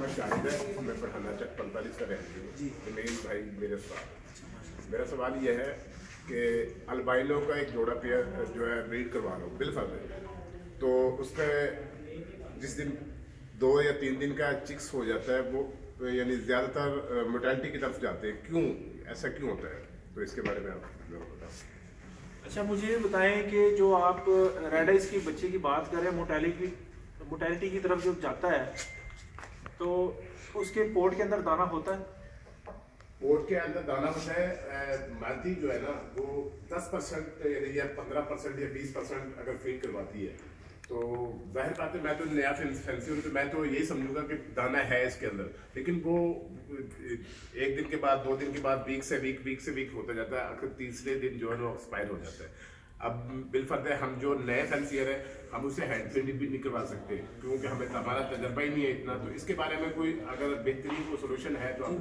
नाम शाहिद है, मैं पढ़ाना चक 45 का रहती हूँ। मेन भाई मेरे साथ। मेरा सवाल यह है कि अल्बाइनो का एक जोड़ा पेयर जो है ब्रीड करवा रहा हूँ बिलफर्द, तो उसका जिस दिन 2 या 3 दिन का चिक्स हो जाता है वो यानी ज़्यादातर मोर्टेलिटी की तरफ जाते हैं, क्यों ऐसा क्यों होता है? तो इसके बारे में आप बताओ। अच्छा, मुझे ये बताएं कि जो आप रेड आइज की बच्चे की बात कर रहे हैं, मोर्टेलिटी की तरफ जब जाता है तो उसके पोर्ट के अंदर दाना होता है? पोर्ट के अंदर दाना होता है, मादी जो है ना वो 10% या 15% या 20% अगर फीड करवाती है, तो जाहिर बात है मैं तो नया फैंसी हूँ, तो मैं तो यही समझूंगा कि दाना है इसके अंदर, लेकिन वो 1 दिन के बाद 2 दिन के बाद वीक से वीक होता जाता है, आखिर तीसरे दिन जो है वो एक्सपायर हो जाता है। अब बिलफर्द है हम जो नए फैंसियर है हम उसे हैंड फीडिंग भी नहीं करवा सकते क्योंकि हमें हमारा तजर्बा ही नहीं है इतना, तो इसके बारे में कोई अगर बेहतरीन कोई सोल्यूशन है तो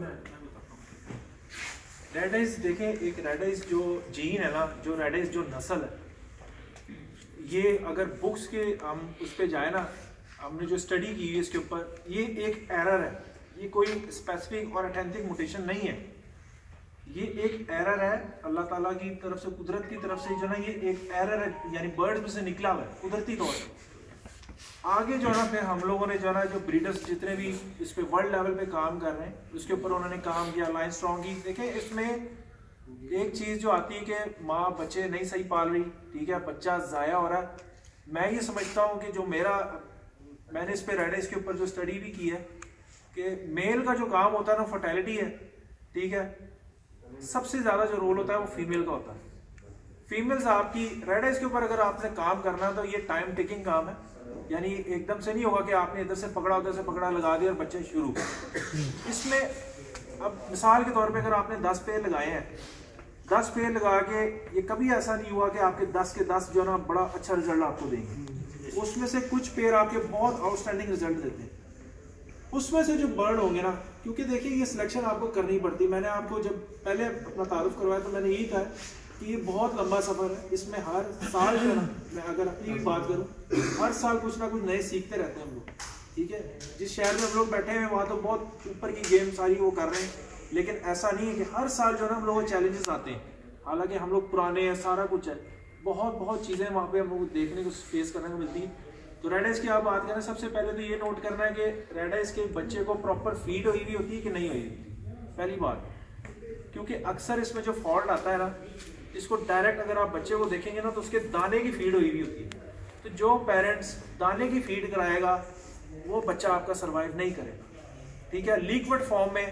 रेड आइज देखें, एक रेड आइज जो जीन है ना, जो रेड आइज जो नस्ल है, ये अगर बुक्स के हम उस पर जाए ना, हमने जो स्टडी की है इसके ऊपर, ये एक एरर है, ये कोई स्पेसिफिक और ऑथेंटिक म्यूटेशन नहीं है, ये एक एरर है अल्लाह ताला की तरफ से, कुदरत की तरफ से जो ना ये एक एरर है, यानी बर्ड्स में से निकला हुआ है कुदरती तौर पर। आगे जो है ना फिर हम लोगों ने जो है ना जो ब्रीडर्स जितने भी इस पे वर्ल्ड लेवल पे काम कर रहे हैं उसके ऊपर उन्होंने काम किया, लाइन स्ट्रॉन्ग की। देखें इसमें एक चीज़ जो आती है कि माँ बच्चे नहीं सही पाल रही, ठीक है, बच्चा ज़ाया हो रहा है। मैं ये समझता हूँ कि जो मैंने इस पे रेड आइज के ऊपर जो स्टडी भी की है कि मेल का जो काम होता है ना फर्टिलिटी है, ठीक है, सबसे ज़्यादा जो रोल होता है वो फीमेल का होता है। फीमेल्स आपकी रेड आइज के ऊपर अगर आपने काम करना तो ये टाइम टेकिंग काम है, यानी एकदम से नहीं होगा कि आपने इधर से पकड़ा उधर से पकड़ा लगा दिया और बच्चे शुरू। इसमें अब मिसाल के तौर पे अगर आपने 10 पेड़ लगाए हैं, 10 पेड़ लगा के ये कभी ऐसा नहीं हुआ कि आपके 10 के 10 जो ना बड़ा अच्छा रिजल्ट आपको देंगे, उसमें से कुछ पेड़ आपके बहुत आउटस्टैंडिंग रिजल्ट देते हैं। उसमें से जो बर्ड होंगे ना, क्योंकि देखिए ये सिलेक्शन आपको करनी पड़ती। मैंने आपको जब पहले अपना तारुफ करवाया तो मैंने यही कहा कि ये बहुत लंबा सफ़र है, इसमें हर साल जो है ना, मैं अगर अपनी भी बात करूँ, हर साल कुछ ना कुछ नए सीखते रहते हैं हम लोग, ठीक है। जिस शहर में हम लोग बैठे हैं वहाँ तो बहुत ऊपर की गेम सारी वो कर रहे हैं, लेकिन ऐसा नहीं है कि हर साल जो है ना हम लोगों को चैलेंजेस आते हैं। हालांकि हम लोग पुराने हैं, सारा कुछ है, बहुत चीज़ें वहाँ पे हम लोग देखने को फेस करने को मिलती है। तो रेड आइज की आप बात करें, सबसे पहले तो ये नोट करना है कि रेड आइज के बच्चे को प्रॉपर फीड हुई होती है कि नहीं हुई होती, पहली बात। क्योंकि अक्सर इसमें जो फॉल्ट आता है ना, इसको डायरेक्ट अगर आप बच्चे को देखेंगे ना तो उसके दाने की फीड हुई होती है। तो जो पेरेंट्स दाने की फीड कराएगा वो बच्चा आपका सर्वाइव नहीं करेगा, ठीक है। लिक्विड फॉर्म में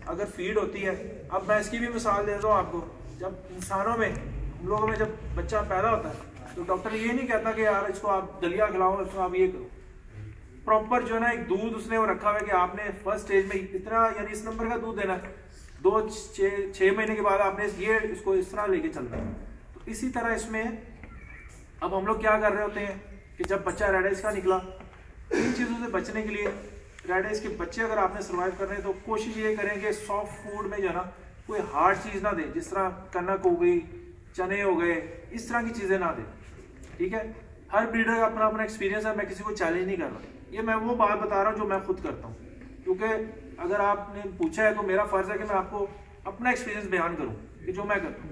अगर फीड होती है, अब मैं इसकी भी मिसाल देता हूँ आपको। जब इंसानों में, हम लोगों में जब बच्चा पैदा होता है तो डॉक्टर ये नहीं कहता कि यार इसको आप दलिया खिलाओ, इसको आप ये करो। प्रॉपर जो है ना एक दूध उसने वो रखा हुआ है कि आपने फर्स्ट स्टेज में इतना, यानी इस नंबर का दूध देना है, 6 महीने के बाद आपने ये इसको इस तरह लेके चलना है। तो इसी तरह इसमें अब हम लोग क्या कर रहे होते हैं कि जब बच्चा रेड आइज का निकला, इन चीज़ों से बचने के लिए रेड आइज के बच्चे अगर आपने सर्वाइव कर रहे हैं तो कोशिश ये करें कि सॉफ्ट फूड में जो है ना कोई हार्ड चीज़ ना दे, जिस तरह कनक हो गई, चने हो गए, इस तरह की चीज़ें ना दे, ठीक है। हर ब्रीडर का अपना अपना एक्सपीरियंस है, मैं किसी को चैलेंज नहीं कर रहा, ये मैं वो बात बता रहा हूँ जो मैं खुद करता हूँ। क्योंकि अगर आपने पूछा है तो मेरा फ़र्ज़ है कि मैं आपको अपना एक्सपीरियंस बयान करूँ कि जो मैं करता हूँ।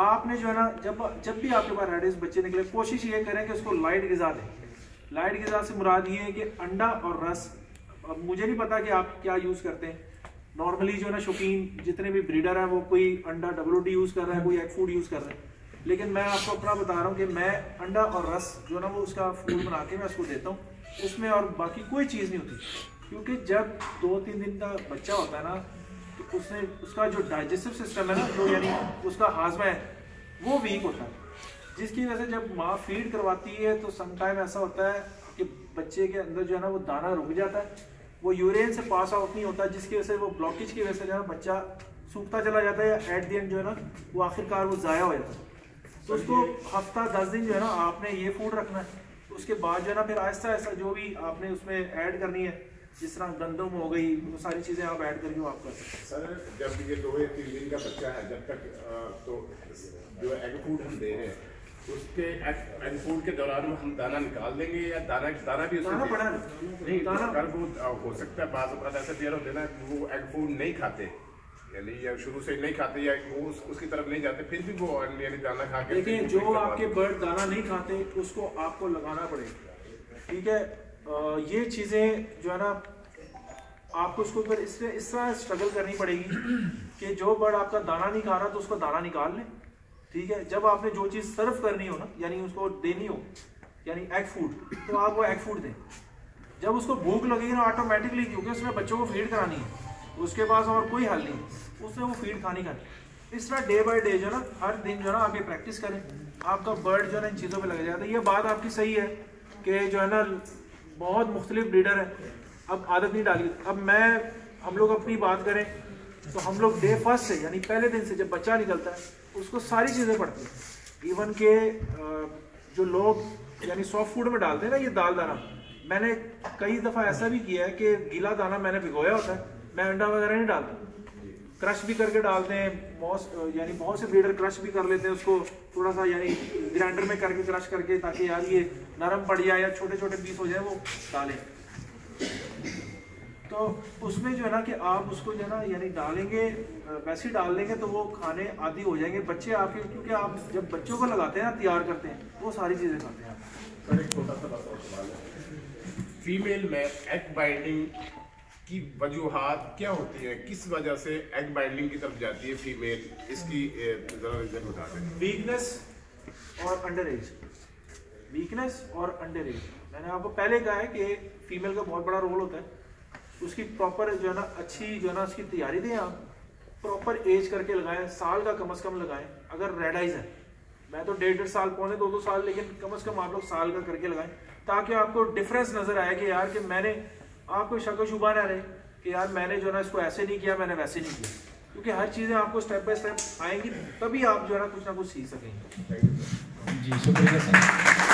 आपने जो है ना जब भी आपके पास रेड आइज बच्चे निकले, कोशिश ये करें कि उसको लाइट ग़िज़ा दें। लाइट ग़िज़ा से मुराद ये है कि अंडा और रस। अब मुझे नहीं पता कि आप क्या यूज़ करते हैं, नॉर्मली जो है ना शौकीन जितने भी ब्रीडर हैं वो कोई अंडा WD यूज़ कर रहा है, कोई एग फूड यूज़ कर रहा है, लेकिन मैं आपको अपना बता रहा हूँ कि मैं अंडा और रस जो ना वो उसका फूड बना के मैं उसको देता हूँ, उसमें और बाकी कोई चीज़ नहीं होती। क्योंकि जब 2-3 दिन का बच्चा होता है ना तो उसका जो डाइजेस्टिव सिस्टम है ना, जो यानी उसका हाजमा है वो वीक होता है, जिसकी वजह से जब माँ फीड करवाती है तो समटाइम ऐसा होता है कि बच्चे के अंदर जो है ना वो दाना रुक जाता है, वो यूरिन से पास आउट नहीं होता, जिसकी वजह से वो ब्लॉकेज की वजह से जो है बच्चा सूखता चला जाता है, या एट द एंड जो है ना वो आखिरकार वो ज़ाया हो जाता है। तो उसको हफ्ता 10 दिन जो है ना आपने ये फूड रखना है, उसके बाद जो है ना फिर आहिस्ता आहिस्ता जो भी आपने उसमें ऐड करनी है, जिस तरह गंदम हो गई, वो सारी चीज़ें आप ऐड करके आप कर सकते हैं। सर जब ये 2 या 3 दिन का बच्चा है, जब तक तो जो एग फूड हम दे रहे हैं उसके एग फूड के दौरान हम दाना निकाल देंगे या दाना भी दाना पड़ा नहीं दाना अगर वो हो सकता है बाज़ औक़ात ऐसा क्लियर होते ना कि वो एग फूड नहीं खाते यानी या शुरू से नहीं खाते या वो उसकी तरफ नहीं जाते फिर भी वो यानी दाना खा के देखिए जो आपके बर्ड दाना नहीं खाते उसको आपको लगाना पड़ेगा, ठीक है। ये चीज़ें जो है ना आपको उसको ऊपर इस तरह स्ट्रगल करनी पड़ेगी कि जो बर्ड आपका दाना नहीं खा रहा तो उसको दाना निकाल लें, ठीक है। जब आपने जो चीज़ सर्व करनी हो ना यानी उसको देनी हो यानी एग फूड, तो आप वो एग फूड दें। जब उसको भूख लगेगी ना ऑटोमेटिकली, क्योंकि उसने बच्चों को फीड करानी है, उसके पास और कोई हल नहीं, उसने वो फीड खानी। इस तरह डे बाय डे जो है ना हर दिन जो है ना आप ये प्रैक्टिस करें, आपका बर्ड जो है ना इन चीज़ों पे लग जाता है। ये बात आपकी सही है कि जो है ना बहुत मुख्तलिफ ब्रीडर है, अब आदत नहीं डाली। अब हम लोग अपनी बात करें तो हम लोग डे फर्स्ट से यानी पहले दिन से जब बच्चा निकलता है उसको सारी चीज़ें पढ़ते हैं। इवन के जो लोग यानी सॉफ्ट फूड में डालते हैं ना ये दाल दाना, मैंने कई दफ़ा ऐसा भी किया है कि गीला दाना मैंने भिगोया होता है, मैं अंडा वगैरह नहीं डालता, क्रश भी करके डालते हैं। यानी बहुत से ब्रीडर क्रश भी कर लेते हैं उसको, थोड़ा सा यानी ग्राइंडर में करके क्रश करके, ताकि यार ये नरम पड़ जाए या छोटे छोटे पीस हो जाए वो डालें। तो उसमें जो है ना कि आप उसको जो है ना यानी डालेंगे, वैसे ही डाल देंगे तो वो खाने आदी हो जाएंगे बच्चे आपके, क्योंकि आप जब बच्चों को लगाते हैं ना तैयार करते हैं वो सारी चीज़ें खाते हैं। सर एक छोटा सा सवाल है, फीमेल में एग बाइंडिंग की वजूहात क्या होती है, किस वजह से एग बाइंडिंग की तरफ जाती है फीमेल, इसकी जरा रीजन बता दें। वीकनेस और अंडर एज, वीकनेस और अंडर एज। मैंने आपको पहले कहा है कि फीमेल का बहुत बड़ा रोल होता है, उसकी प्रॉपर जो है ना अच्छी जो है ना उसकी तैयारी दें, आप प्रॉपर एज करके लगाएं, साल का कम से कम लगाएं। अगर रेड आइज है, मैं तो 1.5 साल पौने 2 साल, लेकिन कम से कम आप लोग साल का करके लगाएं, ताकि आपको डिफरेंस नजर आए कि यार कि मैंने आपको शक शुबा ना रहे कि यार मैंने जो है ना इसको ऐसे नहीं किया, मैंने वैसे नहीं किया, क्योंकि हर चीज़ें आपको स्टेप बाय स्टेप आएंगी, तभी आप जो है ना कुछ सीख सकेंगे। जी शुक्रिया सर।